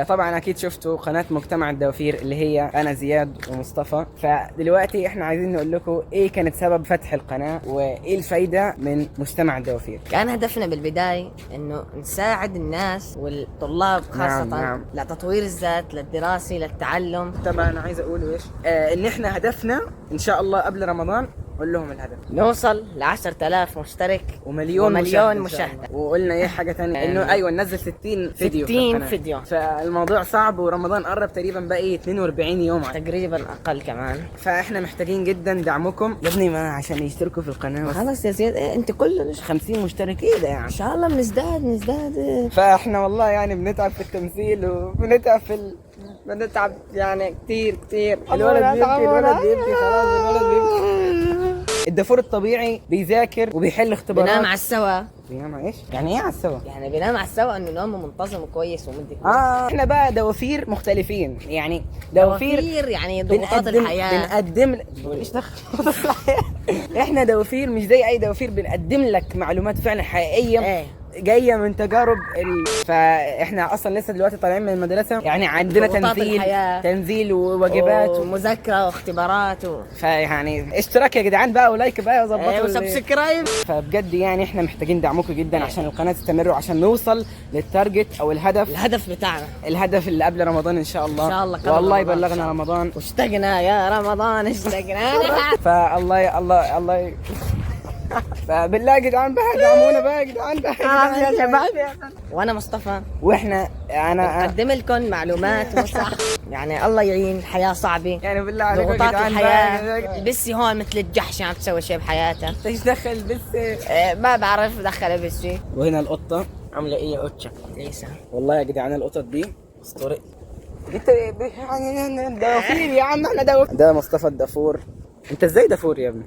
طبعا اكيد شفتوا قناه مجتمع الدوافير اللي هي انا زياد ومصطفى. فدلوقتي احنا عايزين نقول لكم ايه كانت سبب فتح القناه وايه الفايده من مجتمع الدوافير. كان هدفنا بالبداية انه نساعد الناس والطلاب خاصة نعم. لتطوير الذات، للدراسة، للتعلم. طبعا انا عايز اقول ايش ان احنا هدفنا ان شاء الله قبل رمضان. قول لهم الهدف نوصل ل10,000 مشترك ومليون مشاهدة. وقلنا ايه حاجه ثانيه انه ايوه ننزل 60 فيديو 60 فيديو. فالموضوع صعب ورمضان قرب تقريبا باقي 42 يوم تقريبا اقل كمان. فاحنا محتاجين جدا دعمكم يا ابني ما عشان يشتركوا في القناه. خلاص يا زياد، انت كل 50 مشترك ايه ده يعني ان شاء الله بنزداد. فاحنا والله يعني بنتعب في التمثيل وبنتعب بنتعب يعني كتير الولد بيبكي خلاص الولد بيبكي. الدافور الطبيعي بيذاكر وبيحل اختبارات. بنام على السوا. بينام ايش؟ يعني ايه على السوا؟ يعني بنام على السوا انه نومه منتظم وكويس ومدي احنا بقى دوافير مختلفين يعني دوافير يعني ضغوطات الحياة بنقدم ايش دخل احنا دوافير مش زي اي دوافير، بنقدم لك معلومات فعلا حقيقية جايه من تجارب فاحنا اصلا لسه دلوقتي طالعين من المدرسه، يعني عندنا تنزيل وواجبات ومذاكره واختبارات فيعني اشتراك يا جدعان بقى ولايك بقى وظبطوا وسبسكرايب. فبجد يعني احنا محتاجين دعمكم جدا عشان القناه تستمر وعشان نوصل للتارجت او الهدف بتاعنا، الهدف اللي قبل رمضان ان شاء الله. ان شاء الله والله يبلغنا رمضان واشتقنا يا رمضان اشتقنا فالله الله فبالله يا جدعان بقى دعمونا بقى يا جدعان يا شباب. وانا مصطفى واحنا انا اقدم لكم معلومات مصح يعني الله يعين. الحياه صعبه يعني بالله عليكم ضغوطات الحياه. بسي هون مثل الجحش عم تسوي شيء بحياتها. ايش دخل بسي؟ ما بعرف دخل بسي. وهنا القطه عامله ايه يا قطشه ليسا؟ والله يا جدعان القطط دي اسطوريه. انت يعني دافور يا عم احنا ده مصطفى الدافور. انت ازاي دافور يا ابني؟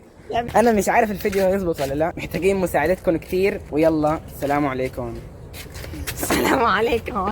انا مش عارف الفيديو هيظبط ولا لا، محتاجين مساعدتكم كتير ويلا السلام عليكم. السلام عليكم.